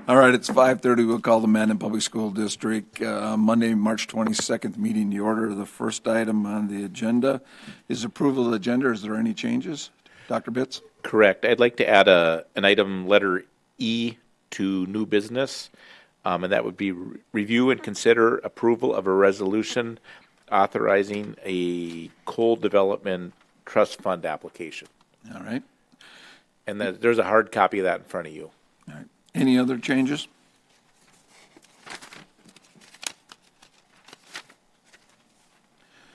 All right, it's 5:30. We'll call the Mandan Public School District Monday, March 22nd meeting to order. The first item on the agenda is approval of the agenda. Is there any changes? Dr. Bitts? Correct. I'd like to add an item letter E to new business, and that would be review and consider approval of a resolution authorizing a coal development trust fund application. All right. And there's a hard copy of that in front of you. All right. Any other changes?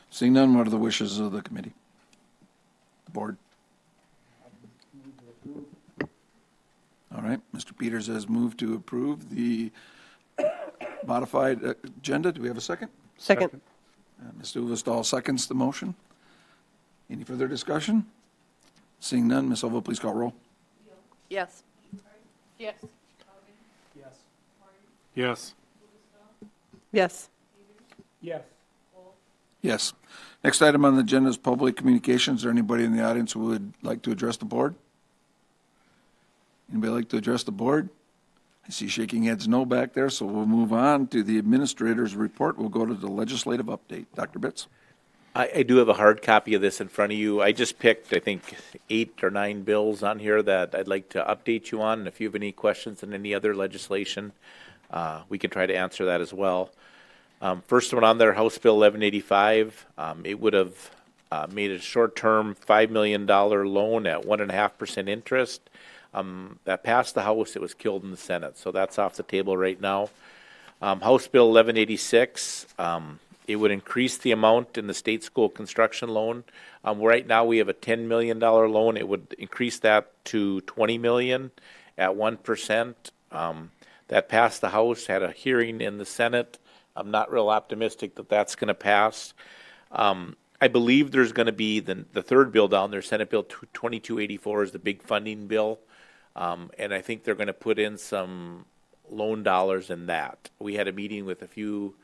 Seeing none, what are the wishes of the committee? Board? All right, Mr. Peters has moved to approve the modified agenda. Do we have a second? Second. Mr. Uvestal seconds the motion. Any further discussion? Seeing none, Ms. Oval, please call roll. Yes. Yes. Yes. Yes. Yes. Yes. Next item on the agenda is public communications. Is there anybody in the audience who would like to address the board? Anybody like to address the board? I see shaking heads no back there, so we'll move on to the administrator's report. We'll go to the legislative update. Dr. Bitts? I do have a hard copy of this in front of you. I just picked, I think, 8 or 9 bills on here that I'd like to update you on. And if you have any questions on any other legislation, we can try to answer that as well. First one on there, House Bill 1185. It would have made a short-term $5 million loan at 1.5% interest. That passed the House. It was killed in the Senate. So that's off the table right now. House Bill 1186. It would increase the amount in the state school construction loan. Right now we have a $10 million loan. It would increase that to $20 million at 1%. That passed the House, had a hearing in the Senate. I'm not real optimistic that that's going to pass. I believe there's going to be the third bill down there, Senate Bill 2284 is the big funding bill. And I think they're going to put in some loan dollars in that. We had a meeting with a few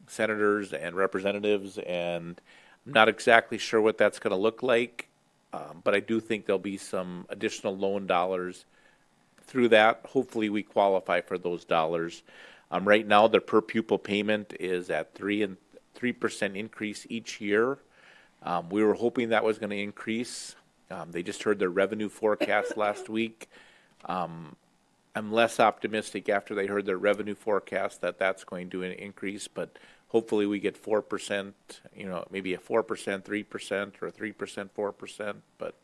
senators and representatives, and I'm not exactly sure what that's going to look like, but I do think there'll be some additional loan dollars through that. Hopefully we qualify for those dollars. Right now, the per pupil payment is at 3% increase each year. We were hoping that was going to increase. They just heard their revenue forecast last week. I'm less optimistic after they heard their revenue forecast that that's going to increase, but hopefully we get 4%, maybe a 4%, 3%, or 3%, 4%, but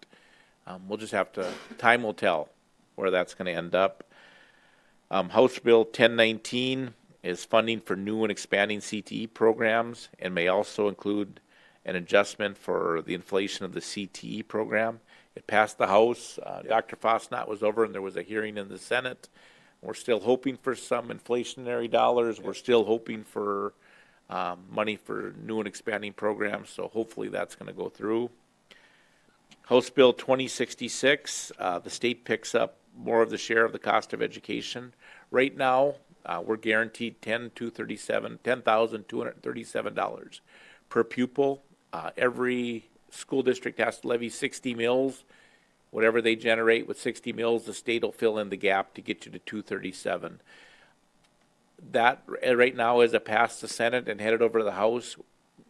we'll just have to, time will tell where that's going to end up. House Bill 1019 is funding for new and expanding CTE programs and may also include an adjustment for the inflation of the CTE program. It passed the House. Dr. Fosnot was over and there was a hearing in the Senate. We're still hoping for some inflationary dollars. We're still hoping for money for new and expanding programs, so hopefully that's going to go through. House Bill 2066, the state picks up more of the share of the cost of education. Right now, we're guaranteed $10,237 per pupil. Every school district has to levy 60 mills. Whatever they generate with 60 mills, the state will fill in the gap to get you to 237. That right now is a pass the Senate and headed over to the House.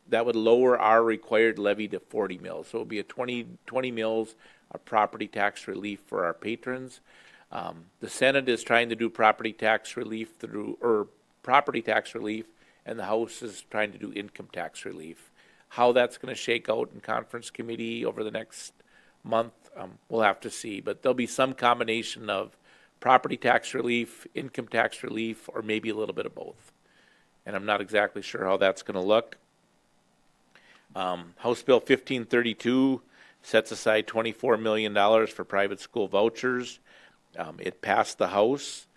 That would lower our required levy to 40 mills. So it would be a 20 mills of property tax relief for our patrons. The Senate is trying to do property tax relief and the House is trying to do income tax relief. How that's going to shake out in conference committee over the next month, we'll have to see. But there'll be some combination of property tax relief, income tax relief, or maybe a little bit of both. And I'm not exactly sure how that's going to look. House Bill 1532 sets aside $24 million for private school vouchers. It passed the House.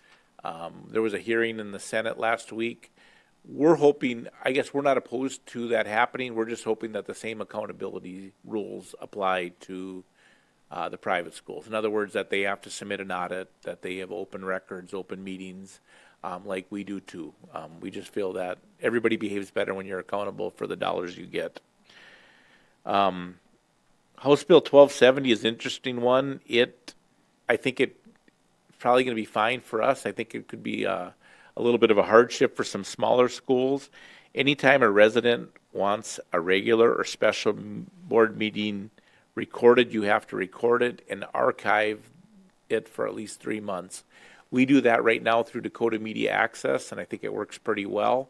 There was a hearing in the Senate last week. We're hoping, I guess we're not opposed to that happening. We're just hoping that the same accountability rules apply to the private schools. In other words, that they have to submit an audit, that they have open records, open meetings, like we do too. We just feel that everybody behaves better when you're accountable for the dollars you get. House Bill 1270 is an interesting one. I think it probably going to be fine for us. I think it could be a little bit of a hardship for some smaller schools. Anytime a resident wants a regular or special board meeting recorded, you have to record it and archive it for at least 3 months. We do that right now through Dakota Media Access, and I think it works pretty well.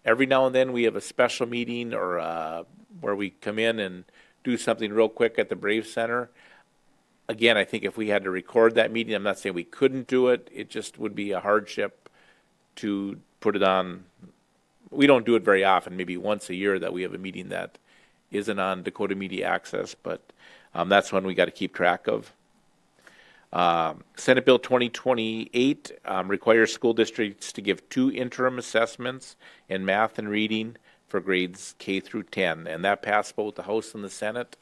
Every now and then we have a special meeting or where we come in and do something real quick at the Brave Center. Again, I think if we had to record that meeting, I'm not saying we couldn't do it. It just would be a hardship to put it on. We don't do it very often, maybe once a year that we have a meeting that isn't on Dakota Media Access, but that's one we got to keep track of. Senate Bill 2028 requires school districts to give 2 interim assessments in math and reading for grades K through 10, and that passed both the House and the Senate.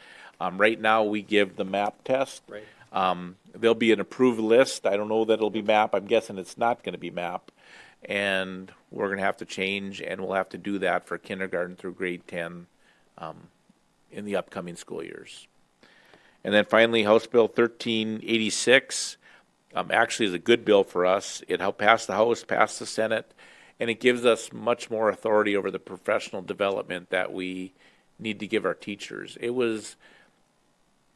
Right now, we give the MAP test. Right. There'll be an approved list. I don't know that it'll be MAP. I'm guessing it's not going to be MAP, and we're going to have to change, and we'll have to do that for kindergarten through grade 10 in the upcoming school years. And then finally, House Bill 1386 actually is a good bill for us. It helped pass the House, pass the Senate, and it gives us much more authority over the professional development that we need to give our teachers. It was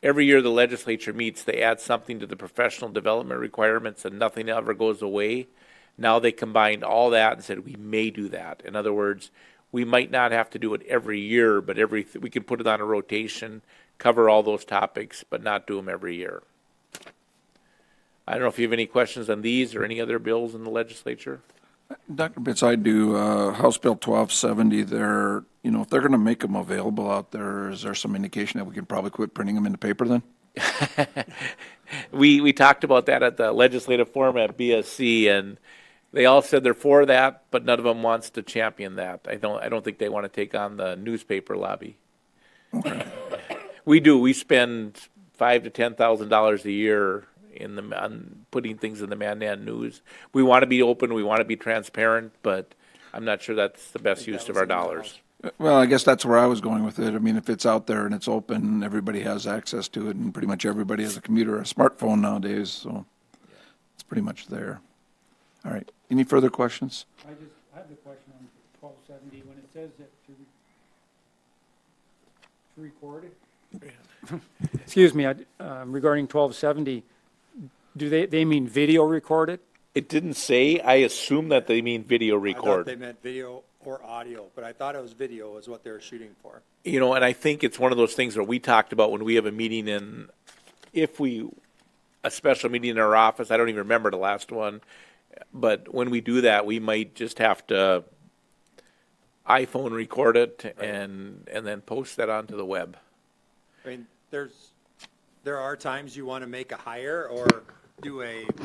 every year the legislature meets, they add something to the professional development requirements and nothing ever goes away. Now they combined all that and said we may do that. In other words, we might not have to do it every year, but we can put it on a rotation, cover all those topics, but not do them every year. I don't know if you have any questions on these or any other bills in the legislature. Dr. Bitts, I do, House Bill 1270, they're, if they're going to make them available out there, is there some indication that we can probably quit printing them in the paper then? We talked about that at the legislative forum at BSC, and they all said they're for that, but none of them wants to champion that. I don't think they want to take on the newspaper lobby. Okay. We do. We spend $5,000 to $10,000 a year on putting things in the Mandan News. We want to be open. We want to be transparent, but I'm not sure that's the best use of our dollars. Well, I guess that's where I was going with it. I mean, if it's out there and it's open, everybody has access to it, and pretty much everybody has a computer or a smartphone nowadays, so it's pretty much there. All right. Any further questions? I have the question on 1270, when it says that to record it. Excuse me, regarding 1270, do they mean video record it? It didn't say. I assume that they mean video I thought record. they meant video or audio, but I thought it was video is what they were shooting for. And I think it's one of those things where we talked about when we have a meeting a special meeting in our office, I don't even remember the last one, but when we do that, we might just have to iPhone record it and then post that onto the web. I mean, there are times you want to make a hire or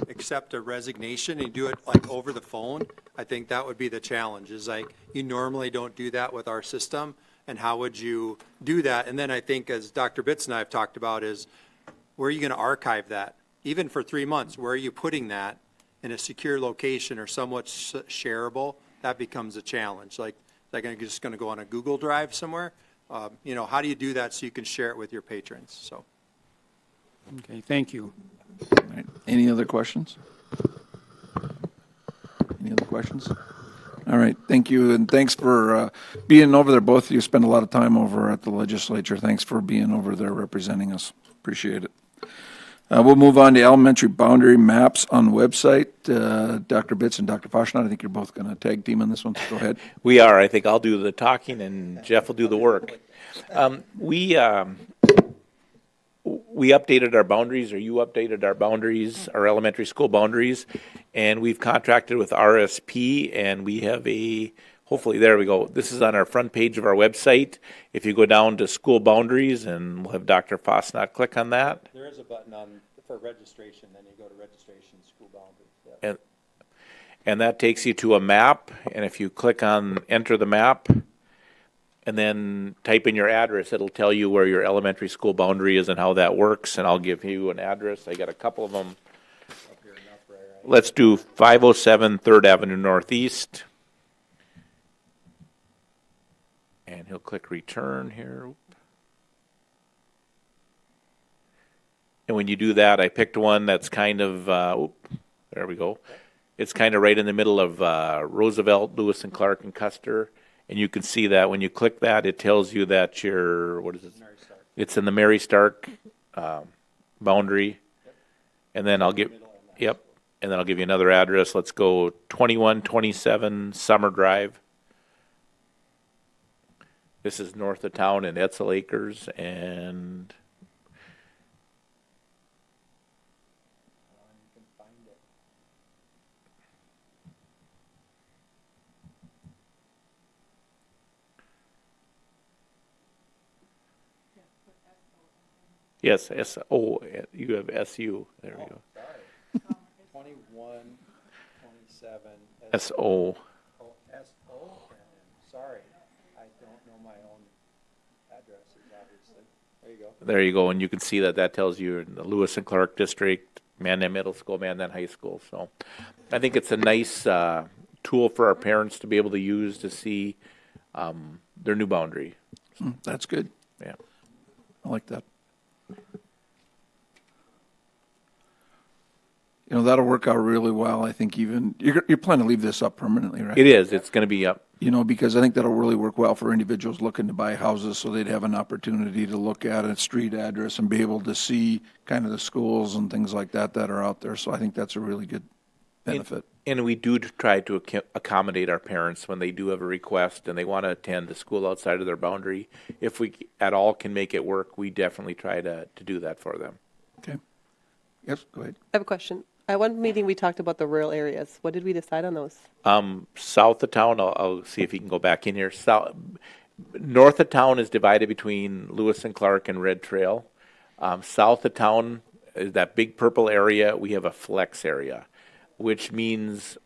accept a resignation and do it like over the phone. I think that would be the challenge, is like, you normally don't do that with our system, and how would you do that? And then I think, as Dr. Bitts and I have talked about, is where are you going to archive that? Even for 3 months, where are you putting that in a secure location or somewhat shareable? That becomes a challenge. Like, just going to go on a Google Drive somewhere? How do you do that so you can share it with your patrons? So. Okay, thank you. All right. Any other questions? Any other questions? All right, thank you, and thanks for being over there. Both of you spend a lot of time over at the legislature. Thanks for being over there representing us. Appreciate it. We'll move on to elementary boundary maps on the website. Dr. Bitts and Dr. Fashionat, I think you're both going to tag team on this one. Go ahead. We are. I think I'll do the talking and Jeff will do the work. We updated our boundaries, or you updated our boundaries, our elementary school boundaries, and we've contracted with RSP, and we have hopefully, there we go. This is on our front page of our website. If you go down to school boundaries, and we'll have Dr. Fosnot click on that. There is a button for registration, then you go to registration, school boundaries. Yep. And that takes you to a map, and if you click on enter the map, and then type in your address, it'll tell you where your elementary school boundary is and how that works, and I'll give you an address. I got a couple of them. Let's do 507 3rd Avenue Northeast. And he'll click return here. And when you do that, I picked one that's kind of, there we go. It's kind of right in the middle of Roosevelt, Lewis and Clark, and Custer. And you can see that when you click that, it tells you that you're, what is it? It's in the Mary Stark boundary. And then I'll give, yep. And then I'll give you another address. Let's go 2127 Summer Drive. This is north of town in Etzel Acres, and yes, S-O, you have S-U, there we go. 2127. S-O, S-O, sorry, I don't know my own addresses, obviously. There you go. there you go, and you can see that that tells you in the Lewis and Clark District, Mandan Middle School, Mandan High School, so I think it's a nice tool for our parents to be able to use to see their new boundary, That's good. yeah. I like that. You know, that'll work out really well. I think even, you're planning to leave this up permanently, right? It is, it's gonna be up. You know, because I think that'll really work well for individuals looking to buy houses, so they'd have an opportunity to look at a street address and be able to see kind of the schools and things like that that are out there. So I think that's a really good benefit. And we do try to accommodate our parents when they do have a request and they want to attend a school outside of their boundary. If we at all can make it work, we definitely try to do that for them. Okay. Yes, go ahead. I have a question. At one meeting, we talked about the rural areas. What did we decide on those? South of town, I'll see if he can go back in here. North of town is divided between Lewis and Clark and Red Trail. South of town is that big purple area. We have a flex area, which means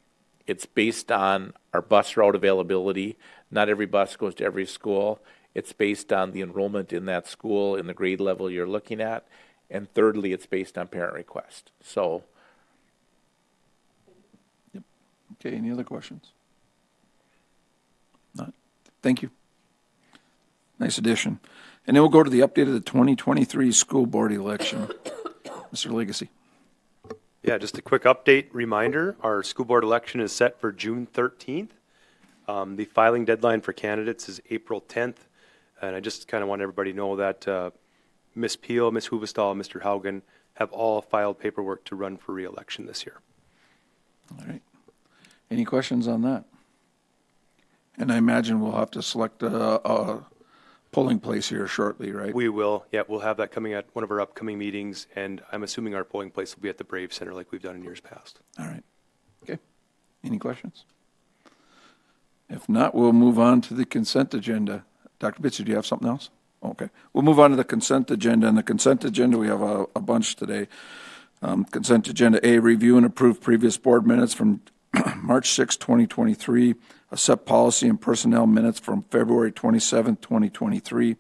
it's based on our bus route availability. Not every bus goes to every school. It's based on the enrollment in that school in the grade level you're looking at. And thirdly, it's based on parent request. So, Okay, any other questions? Not. Thank you. Nice addition. And then we'll go to the update of the 2023 school board election. Mr. Legacy. Yeah, just a quick update reminder, our school board election is set for June 13th. The filing deadline for candidates is April 10th. And I just kind of want everybody to know that Ms. Peel, Ms. Huvestal, Mr. Haugen have all filed paperwork to run for re-election this year. All right. Any questions on that? And I imagine we'll have to select a polling place here shortly, right? We will, yeah, we'll have that coming at one of our upcoming meetings, and I'm assuming our polling place will be at the Brave Center like we've done in years past. All right. Okay. Any questions? If not, we'll move on to the consent agenda. Dr. Bitzer, do you have something else? Okay. We'll move on to the consent agenda. And the consent agenda, we have a bunch today. Consent agenda A, review and approve previous board minutes from March 6, 2023, a SEP policy and personnel minutes from February 27, 2023,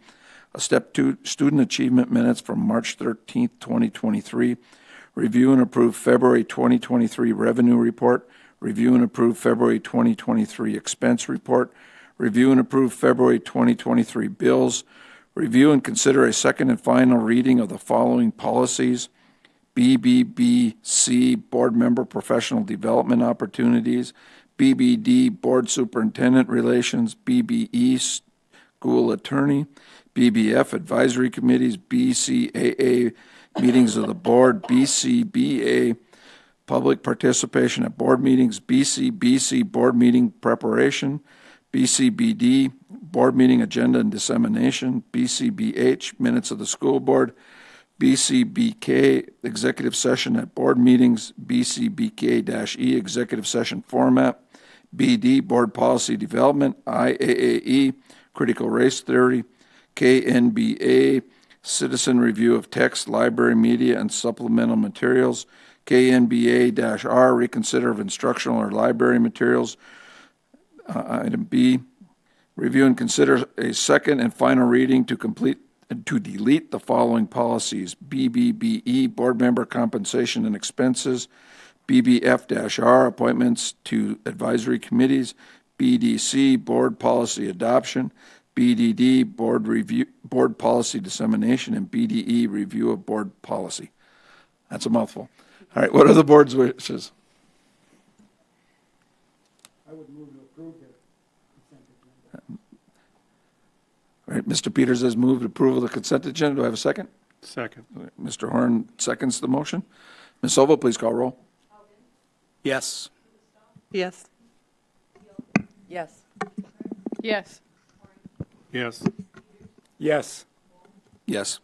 a Step 2 student achievement minutes from March 13, 2023, review and approve February 2023 revenue report, review and approve February 2023 expense report, review and approve February 2023 bills, review and consider a second and final reading of the following policies: BBBC, Board Member Professional Development Opportunities; BBD, Board Superintendent Relations; BBE, School Attorney; BBF, Advisory Committees; BCAA, Meetings of the Board; BCBA, Public Participation at Board Meetings; BCBC, Board Meeting Preparation; BCBD, Board Meeting Agenda and Dissemination; BCBH, Minutes of the School Board; BCBK, Executive Session at Board Meetings; BCBK-E, Executive Session Format; BD, Board Policy Development; IAAE, Critical Race Theory; KNBA, Citizen Review of Text, Library, Media, and Supplemental Materials; KNBA-R, Reconsider of Instructional or Library Materials. Item B, review and consider a second and final reading to delete the following policies: BBBE, Board Member Compensation and Expenses; BBF-R, Appointments to Advisory Committees; BDC, Board Policy Adoption; BDD, Board Policy Dissemination; and BDE, Review of Board Policy. That's a mouthful. All right, what are the board's wishes? I would move to approve the consent agenda. All right, Mr. Peters has moved approval of the consent agenda. Do I have a second? Second. Mr. Horn seconds the motion. Ms. Silva, please call roll. Yes. Yes. Yes. Yes. Yes. Yes. Yes.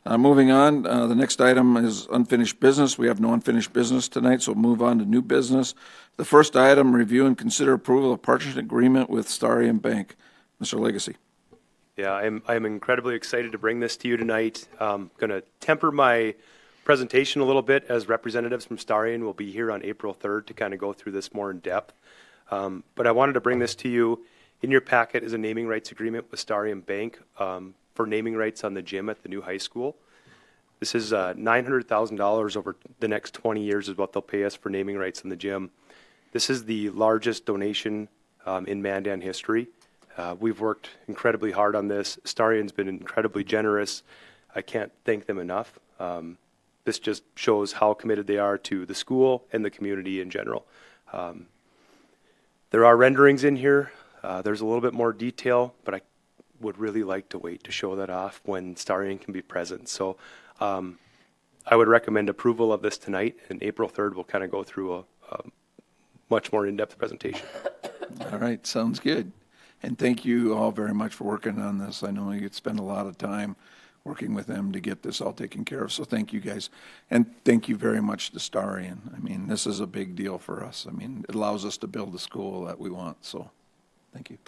Moving on, the next item is unfinished business. We have no unfinished business tonight, so we'll move on to new business. The first item, review and consider approval of partnership agreement with Starian Bank. Mr. Legacy. Yeah, I'm incredibly excited to bring this to you tonight. Going to temper my presentation a little bit as representatives from Starian will be here on April 3rd to kind of go through this more in depth. But I wanted to bring this to you. In your packet is a naming rights agreement with Starian Bank for naming rights on the gym at the new high school. This is $900,000 over the next 20 years is what they'll pay us for naming rights on the gym. This is the largest donation in Mandan history. We've worked incredibly hard on this. Starian's been incredibly generous. I can't thank them enough. This just shows how committed they are to the school and the community in general. There are renderings in here. There's a little bit more detail, but I would really like to wait to show that off when Starian can be present. So I would recommend approval of this tonight, and April 3rd we'll kind of go through a much more in-depth presentation. All right, sounds good. And thank you all very much for working on this. I know you spend a lot of time working with them to get this all taken care of, so thank you guys. And thank you very much to Starian. I mean, this is a big deal for us. I mean, it allows us to build the school that we want, so thank you.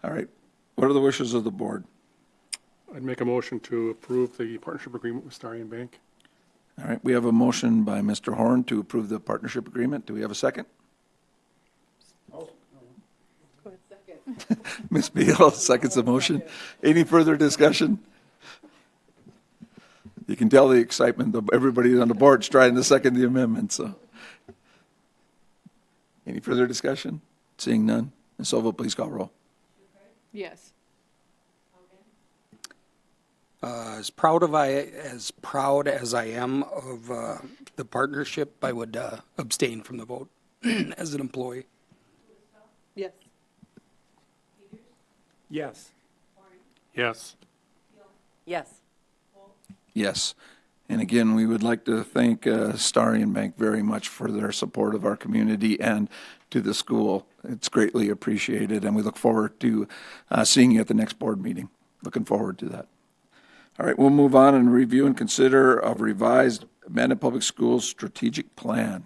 All right, what are the wishes of the board? I'd make a motion to approve the partnership agreement with Starian Bank. All right, we have a motion by Mr. Horn to approve the partnership agreement. Do we have a second? Ms. Beal seconds the motion. Any further discussion? You can tell the excitement of everybody on the board's trying to second the amendment, so. Any further discussion? Seeing none. Ms. Silva, please call roll. Yes. As proud as I am of the partnership, I would abstain from the vote as an employee. Yes. Yes. Yes. Yes. Yes. And again, we would like to thank Starian Bank very much for their support of our community and to the school. It's greatly appreciated, and we look forward to seeing you at the next board meeting. Looking forward to that. All right, we'll move on and review and consider a revised Mandan Public Schools strategic plan.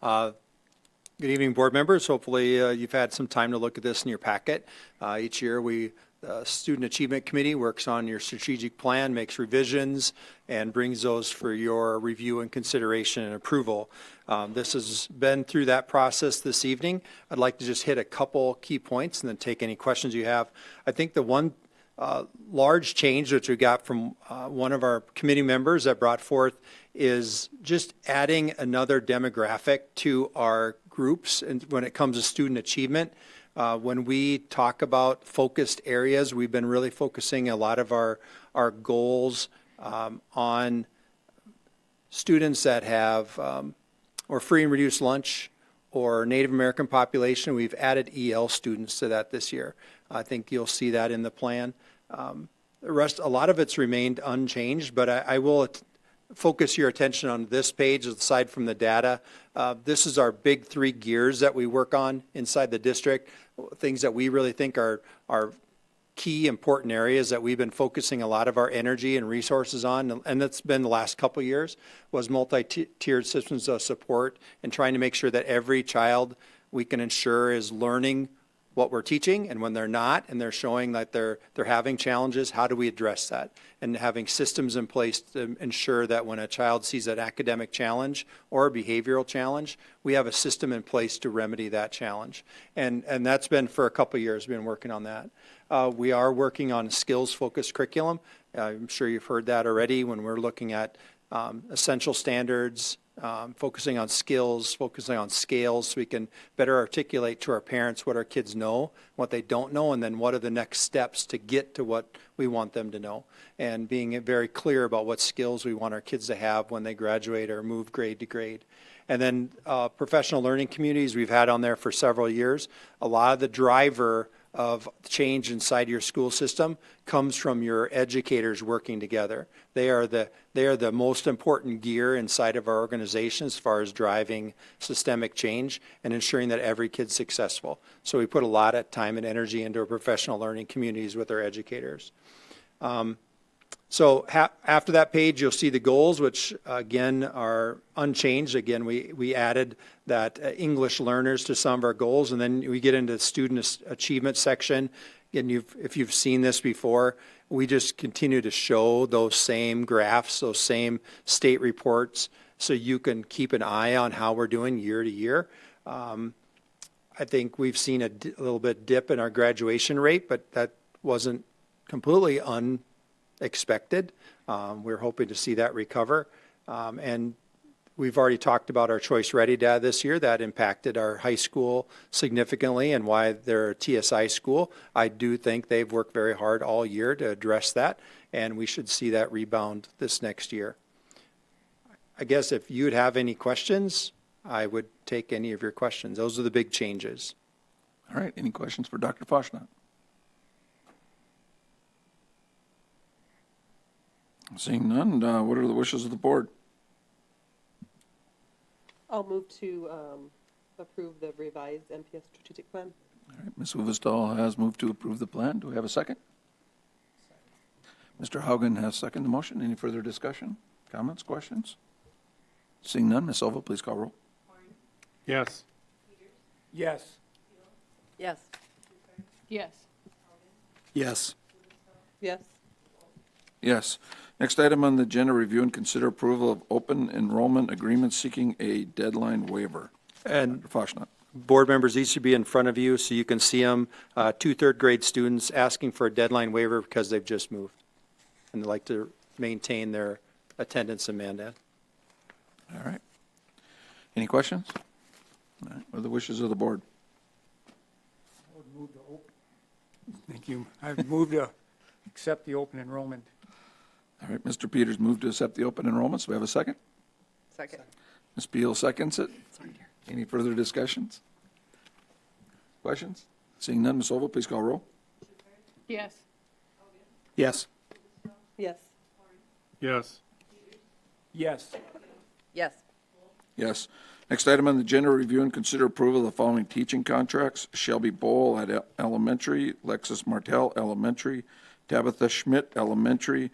Good evening, board members. Hopefully you've had some time to look at this in your packet. Each year the Student Achievement Committee works on your strategic plan, makes revisions, and brings those for your review and consideration and approval. This has been through that process this evening. I'd like to just hit a couple key points and then take any questions you have. I think the one large change which we got from one of our committee members that brought forth is just adding another demographic to our groups and when it comes to student achievement. When we talk about focused areas, we've been really focusing a lot of our goals on students that have or free and reduced lunch or Native American population. We've added EL students to that this year. I think you'll see that in the plan. The rest, a lot of it's remained unchanged, but I will focus your attention on this page aside from the data. This is our big three gears that we work on inside the district, things that we really think are key important areas that we've been focusing a lot of our energy and resources on, and that's been the last couple of years, was multi-tiered systems of support and trying to make sure that every child we can ensure is learning what we're teaching, and when they're not and they're showing that they're having challenges, how do we address that? And having systems in place to ensure that when a child sees an academic challenge or a behavioral challenge, we have a system in place to remedy that challenge. And that's been for a couple of years, we've been working on that. We are working on a skills-focused curriculum. I'm sure you've heard that already when we're looking at essential standards, focusing on skills, focusing on scales, so we can better articulate to our parents what our kids know, what they don't know, and then what are the next steps to get to what we want them to know. And being very clear about what skills we want our kids to have when they graduate or move grade to grade. And then professional learning communities we've had on there for several years. A lot of the driver of change inside your school system comes from your educators working together. They are the most important gear inside of our organization as far as driving systemic change and ensuring that every kid's successful. So we put a lot of time and energy into our professional learning communities with our educators. So after that page, you'll see the goals, which again are unchanged. Again, we added that English learners to some of our goals, and then we get into the student achievement section. Again, if you've seen this before, we just continue to show those same graphs, those same state reports, so you can keep an eye on how we're doing year to year. I think we've seen a little bit dip in our graduation rate, but that wasn't completely unexpected. We're hoping to see that recover. And we've already talked about our Choice Ready data this year. That impacted our high school significantly and why they're a TSI school. I do think they've worked very hard all year to address that, and we should see that rebound this next year. I guess if you'd have any questions, I would take any of your questions. Those are the big changes. All right, any questions for Dr. Foshnot? Seeing none, what are the wishes of the board? I'll move to approve the revised MPS strategic plan. All right, Ms. Huvestal has moved to approve the plan. Do we have a second? Mr. Haugen has seconded the motion. Any further discussion, comments, questions? Seeing none, Ms. Silva, please call roll. Yes. Yes. Yes. Yes. Yes. Yes. Yes. Next item on the agenda, review and consider approval of open enrollment agreement seeking a deadline waiver. And Dr. Foshnot. board members, these should be in front of you so you can see them. Two third grade students asking for a deadline waiver because they've just moved. And they'd like to maintain their attendance in Mandan. All right. Any questions? All right. What are the wishes of the board? Thank you. I've moved to accept the open enrollment. All right, Mr. Peters moved to accept the open enrollments. Do we have a second? Second. Ms. Beal seconds it. Any further discussions? Questions? Seeing none, Ms. Oval, please call roll. Yes. Yes. Yes. Yes. Yes. Yes. Yes. Next item on the agenda, review and consider approval of the following teaching contracts. Shelby Bowl at Elementary, Lexus Martell Elementary, Tabitha Schmidt Elementary,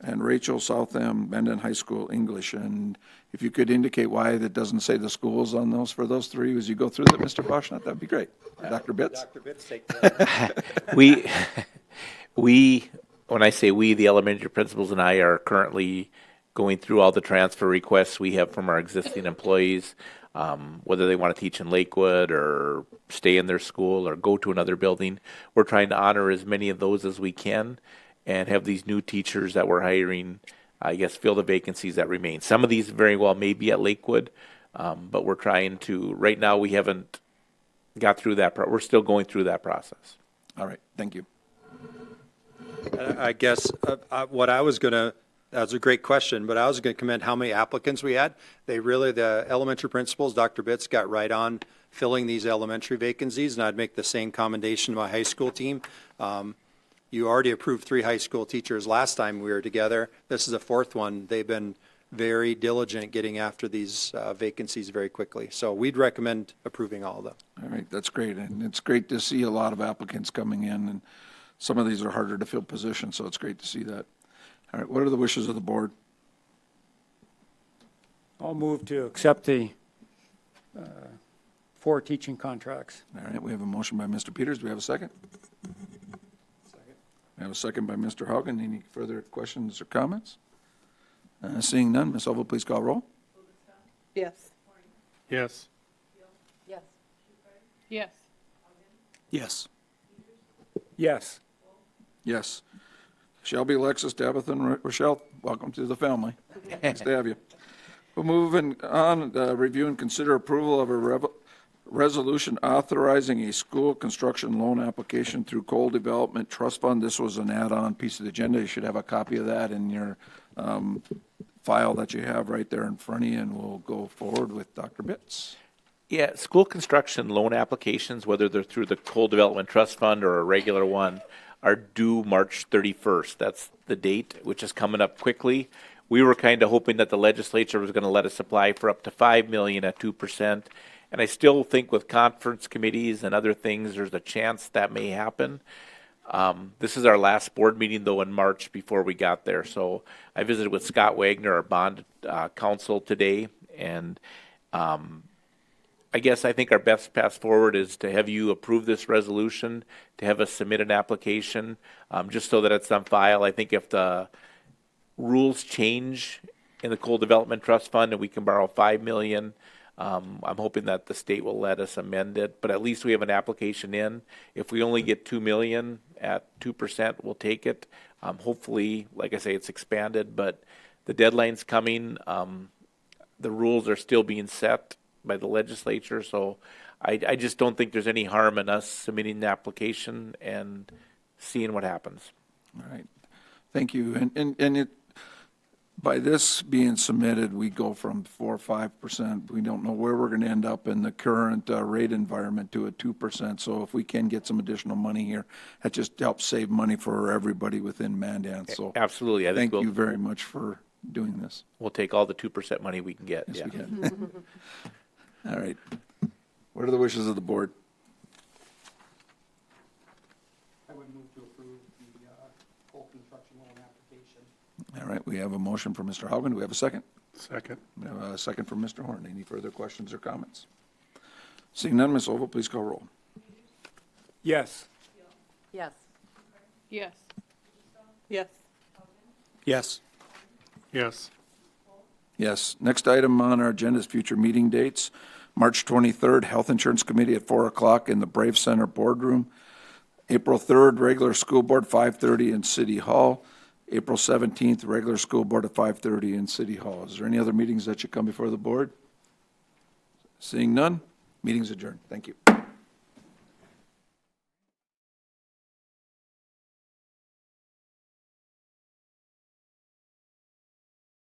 and Rachel Southam, Mandan High School English. And if you could indicate why that doesn't say the schools on those for those three as you go through that, Mr. Foshnot, that'd be great. Dr. Bitts? Dr. Bitts, take that. When I say we, the elementary principals and I are currently going through all the transfer requests we have from our existing employees, whether they want to teach in Lakewood or stay in their school or go to another building. We're trying to honor as many of those as we can and have these new teachers that we're hiring, I guess, fill the vacancies that remain. Some of these very well may be at Lakewood, but we're trying to, right now we haven't got through that, we're still going through that process. All right, thank you. I guess what I was going to, that was a great question, but I was going to commend how many applicants we had. The elementary principals, Dr. Bitts, got right on filling these elementary vacancies, and I'd make the same commendation to my high school team. You already approved 3 high school teachers last time we were together. This is the 4th one. They've been very diligent getting after these vacancies very quickly. So we'd recommend approving all of them. All right, that's great. And it's great to see a lot of applicants coming in, and some of these are harder to fill positions, so it's great to see that. All right, what are the wishes of the board? I'll move to accept the 4 teaching contracts. All right, we have a motion by Mr. Peters. Do we have a second? Second. We have a second by Mr. Haugen. Any further questions or comments? Seeing none, Ms. Oval, please call roll. Yes. Yes. Yes. Yes. Yes. Yes. Yes. Shelby, Alexis, Tabitha, and Rochelle, welcome to the family. Nice to have you. We'll move on, review and consider approval of a resolution authorizing a school construction loan application through Coal Development Trust Fund. This was an add-on piece of the agenda. You should have a copy of that in your file that you have right there in front of you, and we'll go forward with Dr. Bitts. Yeah, school construction loan applications, whether they're through the Coal Development Trust Fund or a regular one, are due March 31st. That's the date, which is coming up quickly. We were kind of hoping that the legislature was going to let us apply for up to 5 million at 2%. And I still think with conference committees and other things, there's a chance that may happen. This is our last board meeting, though, in March before we got there. So I visited with Scott Wagner, our bond counsel, today, and I guess I think our best path forward is to have you approve this resolution, to have us submit an application, just so that it's on file. I think if the rules change in the Coal Development Trust Fund and we can borrow 5 million, I'm hoping that the state will let us amend it, but at least we have an application in. If we only get 2 million at 2%, we'll take it. Hopefully, like I say, it's expanded, but the deadline's coming. The rules are still being set by the legislature, so I just don't think there's any harm in us submitting the application and seeing what happens. All right. Thank you. And it, by this being submitted, we go from 4 or 5%. We don't know where we're going to end up in the current rate environment to a 2%. So if we can get some additional money here, that just helps save money for everybody within Mandan. So Absolutely. I think thank you very much for doing this. we'll take all the 2% money we can get. Yes, Yeah. we can. All right. What are the wishes of the board? I would move to approve the coal construction loan application. All right, we have a motion from Mr. Haugen. Do we have a second? Second. We have a second from Mr. Horn. Any further questions or comments? Seeing none, Ms. Oval, please call roll. Yes. Yes. Yes. Yes. Yes. Yes. Yes. Next item on our agenda is future meeting dates. March 23rd, Health Insurance Committee at 4 o'clock in the Brave Center Boardroom. April 3rd, regular school board, 5:30 in City Hall. April 17th, regular school board at 5:30 in City Hall. Is there any other meetings that should come before the board? Seeing none, meeting's adjourned. Thank you.